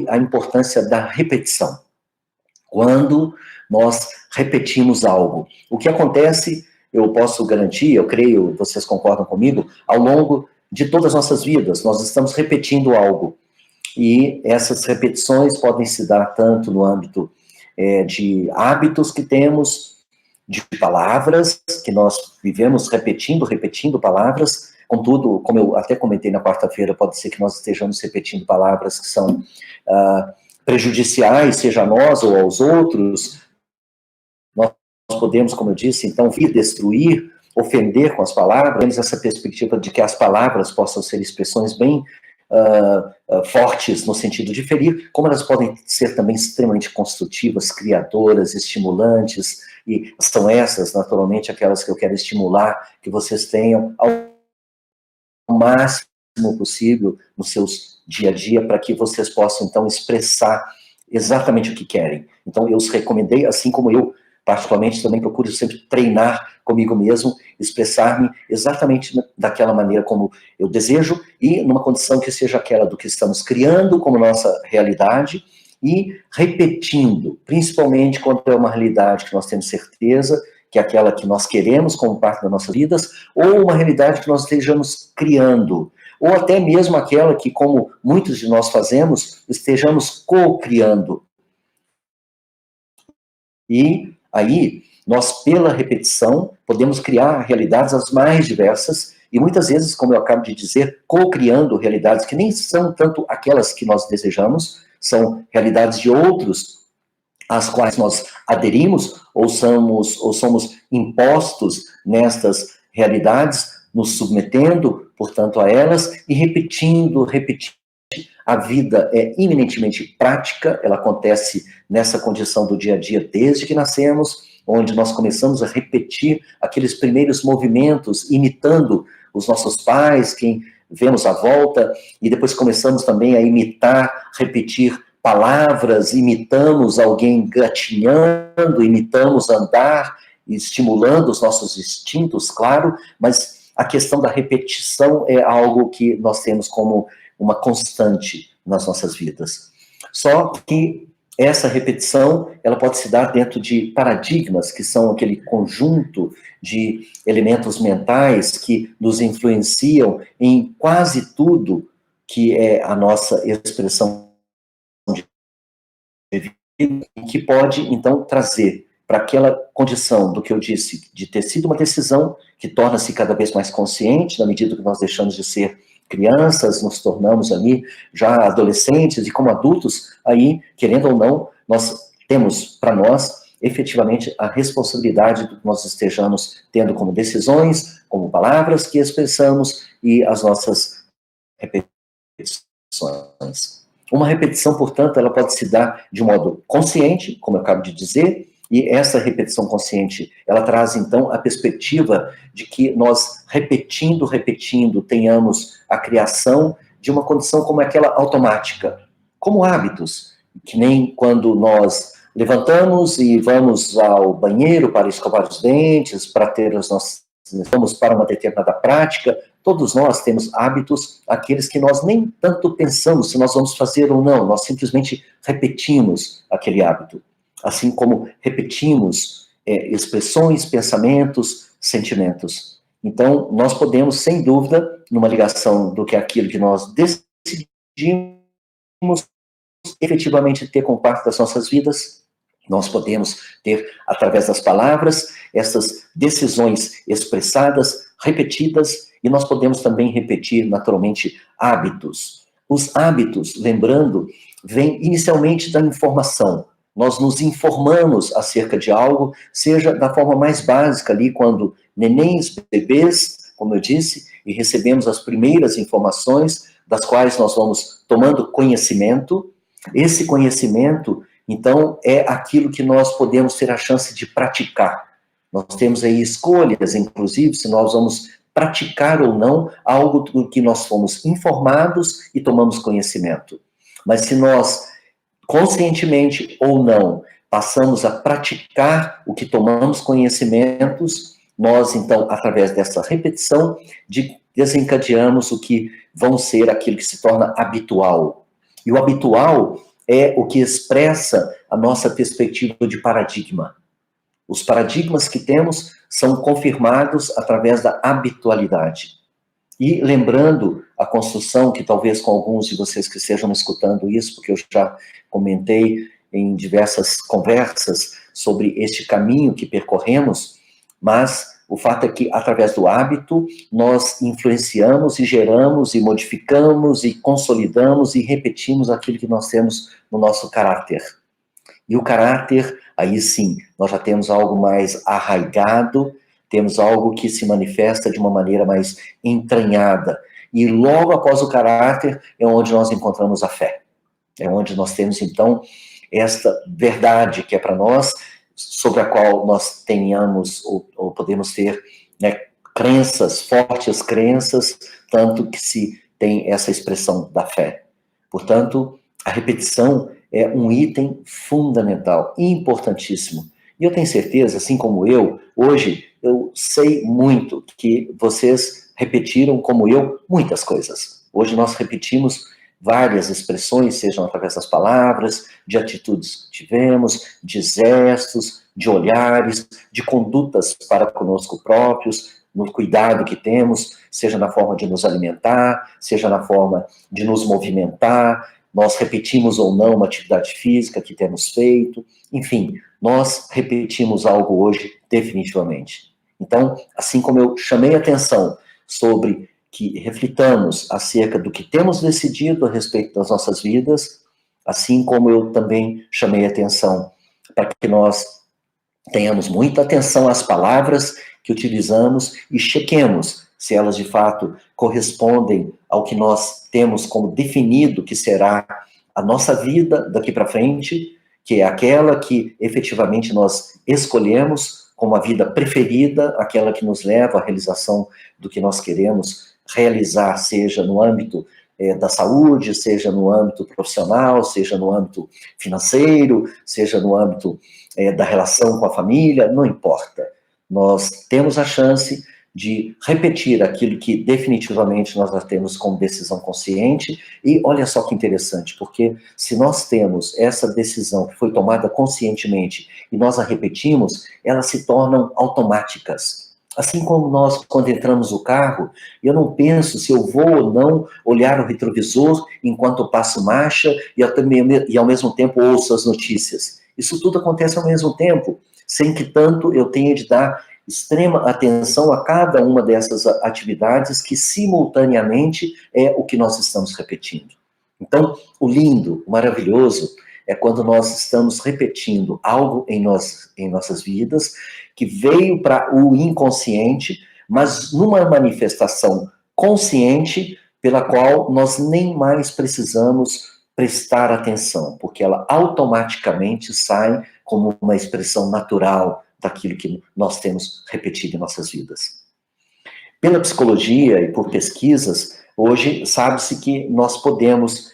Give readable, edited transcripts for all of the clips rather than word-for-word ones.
a importância da repetição. Quando nós repetimos algo, o que acontece, eu posso garantir, eu creio, vocês concordam comigo, ao longo de todas as nossas vidas, nós estamos repetindo algo. E essas repetições podem se dar tanto no âmbito de hábitos que temos, de palavras, que nós vivemos repetindo palavras. Contudo, como eu até comentei na quarta-feira, pode ser que nós estejamos repetindo palavras que são prejudiciais, seja a nós ou aos outros. Nós podemos, como eu disse, então, vir destruir, ofender com as palavras. Temos essa perspectiva de que as palavras possam ser expressões bem fortes no sentido de ferir, como elas podem ser também extremamente construtivas, criadoras, estimulantes, e são essas, naturalmente, aquelas que eu quero estimular, que vocês tenham ao máximo possível nos seus dia a dia, para que vocês possam, então, expressar exatamente o que querem. Então, eu os recomendei, assim como eu, particularmente, também procuro sempre treinar comigo mesmo, expressar-me exatamente daquela maneira como eu desejo, e numa condição que seja aquela do que estamos criando como nossa realidade, e repetindo, principalmente quando é uma realidade que nós temos certeza, que é aquela que nós queremos como parte das nossas vidas, ou uma realidade que nós estejamos criando, ou até mesmo aquela que, como muitos de nós fazemos, estejamos co-criando. E aí, nós, pela repetição, podemos criar realidades as mais diversas, e muitas vezes, como eu acabo de dizer, co-criando realidades que nem são tanto aquelas que nós desejamos, são realidades de outros, às quais nós aderimos, ou somos impostos nestas realidades, nos submetendo, portanto, a elas, e repetindo. A vida é eminentemente prática, ela acontece nessa condição do dia a dia desde que nascemos, onde nós começamos a repetir aqueles primeiros movimentos, imitando os nossos pais, quem vemos à volta, e depois começamos também a imitar, repetir palavras, imitamos alguém gatinhando, imitamos andar, estimulando os nossos instintos, claro, mas a questão da repetição é algo que nós temos como uma constante nas nossas vidas. Só que essa repetição, ela pode se dar dentro de paradigmas, que são aquele conjunto de elementos mentais que nos influenciam em quase tudo que é a nossa expressão de vida, que pode, então, trazer para aquela condição do que eu disse, de ter sido uma decisão que torna-se cada vez mais consciente, na medida que nós deixamos de ser crianças, nos tornamos ali já adolescentes, e como adultos, aí, querendo ou não, nós temos para nós, efetivamente, a responsabilidade do que nós estejamos tendo como decisões, como palavras que expressamos, e as nossas repetições. Uma repetição, portanto, ela pode se dar de modo consciente, como eu acabo de dizer, e essa repetição consciente, ela traz, então, a perspectiva de que nós, repetindo, tenhamos a criação de uma condição como aquela automática, como hábitos, que nem quando nós levantamos e vamos ao banheiro para escovar os dentes, para ter os nossos... vamos para uma determinada prática, todos nós temos hábitos, aqueles que nós nem tanto pensamos se nós vamos fazer ou não, nós simplesmente repetimos aquele hábito. Assim como repetimos expressões, pensamentos, sentimentos. Então, nós podemos, sem dúvida, numa ligação do que é aquilo que nós decidimos efetivamente ter como parte das nossas vidas, nós podemos ter, através das palavras, essas decisões expressadas, repetidas, e nós podemos também repetir, naturalmente, hábitos. Os hábitos, lembrando, vêm inicialmente da informação. Nós nos informamos acerca de algo, seja da forma mais básica ali, quando nenéns, bebês, como eu disse, e recebemos as primeiras informações, das quais nós vamos tomando conhecimento. Esse conhecimento, então, é aquilo que nós podemos ter a chance de praticar. Nós temos aí escolhas, inclusive, se nós vamos praticar ou não algo do que nós fomos informados e tomamos conhecimento. Mas se nós, conscientemente ou não, passamos a praticar o que tomamos conhecimentos, nós, então, através dessa repetição, desencadeamos o que vão ser aquilo que se torna habitual. E o habitual é o que expressa a nossa perspectiva de paradigma. Os paradigmas que temos são confirmados através da habitualidade. E lembrando a construção, que talvez com alguns de vocês que estejam escutando isso, porque eu já comentei em diversas conversas sobre este caminho que percorremos, mas o fato é que, através do hábito, nós influenciamos e geramos e modificamos e consolidamos e repetimos aquilo que nós temos no nosso caráter. E o caráter, aí sim, nós já temos algo mais arraigado, temos algo que se manifesta de uma maneira mais entranhada. E logo após o caráter é onde nós encontramos a fé. É onde nós temos, então, esta verdade que é para nós, sobre a qual nós tenhamos ou podemos ter, né, crenças, fortes crenças, tanto que se tem essa expressão da fé. Portanto, a repetição é um item fundamental, importantíssimo. E eu tenho certeza, assim como eu, hoje eu sei muito que vocês repetiram, como eu, muitas coisas. Hoje nós repetimos várias expressões, sejam através das palavras, de atitudes que tivemos, de gestos, de olhares, de condutas para conosco próprios, no cuidado que temos, seja na forma de nos alimentar, seja na forma de nos movimentar, nós repetimos ou não uma atividade física que temos feito, enfim, nós repetimos algo hoje definitivamente. Então, assim como eu chamei a atenção sobre que reflitamos acerca do que temos decidido a respeito das nossas vidas, assim como eu também chamei a atenção para que nós tenhamos muita atenção às palavras que utilizamos e chequemos se elas de fato correspondem ao que nós temos como definido que será a nossa vida daqui para frente, que é aquela que efetivamente nós escolhemos como a vida preferida, aquela que nos leva à realização do que nós queremos realizar, seja no âmbito da saúde, seja no âmbito profissional, seja no âmbito financeiro, seja no âmbito da relação com a família, não importa. Nós temos a chance de repetir aquilo que definitivamente nós já temos como decisão consciente, e olha só que interessante, porque se nós temos essa decisão que foi tomada conscientemente e nós a repetimos, elas se tornam automáticas. Assim como nós, quando entramos no carro, eu não penso se eu vou ou não olhar o retrovisor enquanto eu passo marcha e ao mesmo tempo ouço as notícias. Isso tudo acontece ao mesmo tempo, sem que tanto eu tenha de dar extrema atenção a cada uma dessas atividades que simultaneamente é o que nós estamos repetindo. Então, o lindo, o maravilhoso, é quando nós estamos repetindo algo em nossas vidas que veio para o inconsciente, mas numa manifestação consciente pela qual nós nem mais precisamos prestar atenção, porque ela automaticamente sai como uma expressão natural daquilo que nós temos repetido em nossas vidas. Pela psicologia e por pesquisas, hoje sabe-se que nós podemos,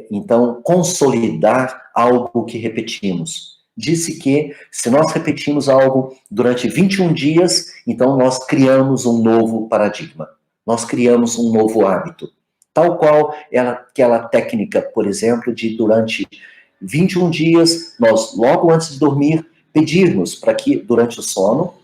então, consolidar algo que repetimos. Disse que, se nós repetimos algo durante 21 dias, então nós criamos um novo paradigma, nós criamos um novo hábito. Tal qual aquela técnica, por exemplo, de durante 21 dias, nós, logo antes de dormir, pedirmos para que, durante o sono,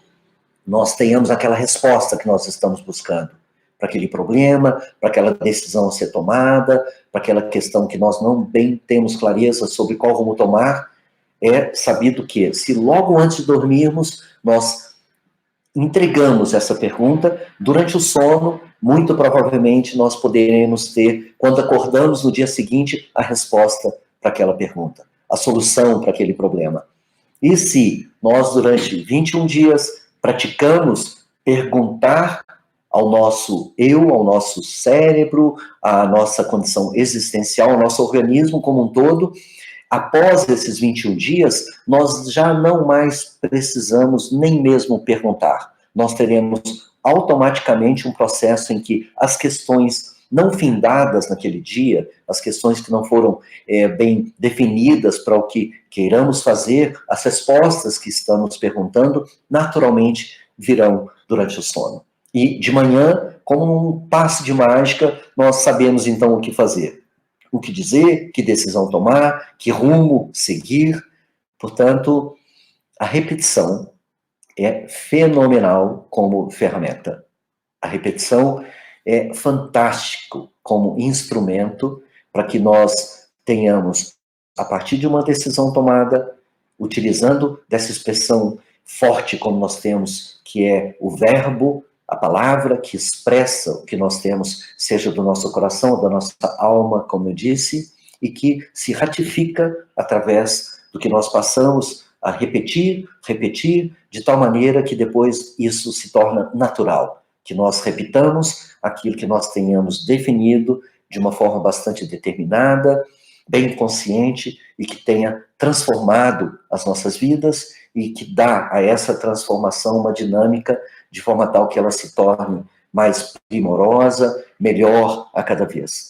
nós tenhamos aquela resposta que nós estamos buscando, para aquele problema, para aquela decisão a ser tomada, para aquela questão que nós não bem temos clareza sobre qual rumo tomar. É sabido que, se logo antes de dormirmos, nós entregamos essa pergunta, durante o sono, muito provavelmente nós poderemos ter, quando acordamos no dia seguinte, a resposta para aquela pergunta, a solução para aquele problema. E se nós, durante 21 dias, praticamos perguntar ao nosso eu, ao nosso cérebro, à nossa condição existencial, ao nosso organismo como um todo, após esses 21 dias, nós já não mais precisamos nem mesmo perguntar. Nós teremos automaticamente um processo em que as questões não findadas naquele dia, as questões que não foram bem definidas para o que queiramos fazer, as respostas que estamos perguntando, naturalmente virão durante o sono. E de manhã, como um passe de mágica, nós sabemos então o que fazer. o que dizer, que decisão tomar, que rumo seguir. Portanto, a repetição é fenomenal como ferramenta. A repetição é fantástico como instrumento para que nós tenhamos, a partir de uma decisão tomada, utilizando dessa expressão forte como nós temos, que é o verbo, a palavra que expressa o que nós temos, seja do nosso coração ou da nossa alma, como eu disse, e que se ratifica através do que nós passamos a repetir, de tal maneira que depois isso se torna natural, que nós repitamos aquilo que nós tenhamos definido de uma forma bastante determinada, bem consciente e que tenha transformado as nossas vidas e que dá a essa transformação uma dinâmica de forma tal que ela se torne mais primorosa, melhor a cada vez.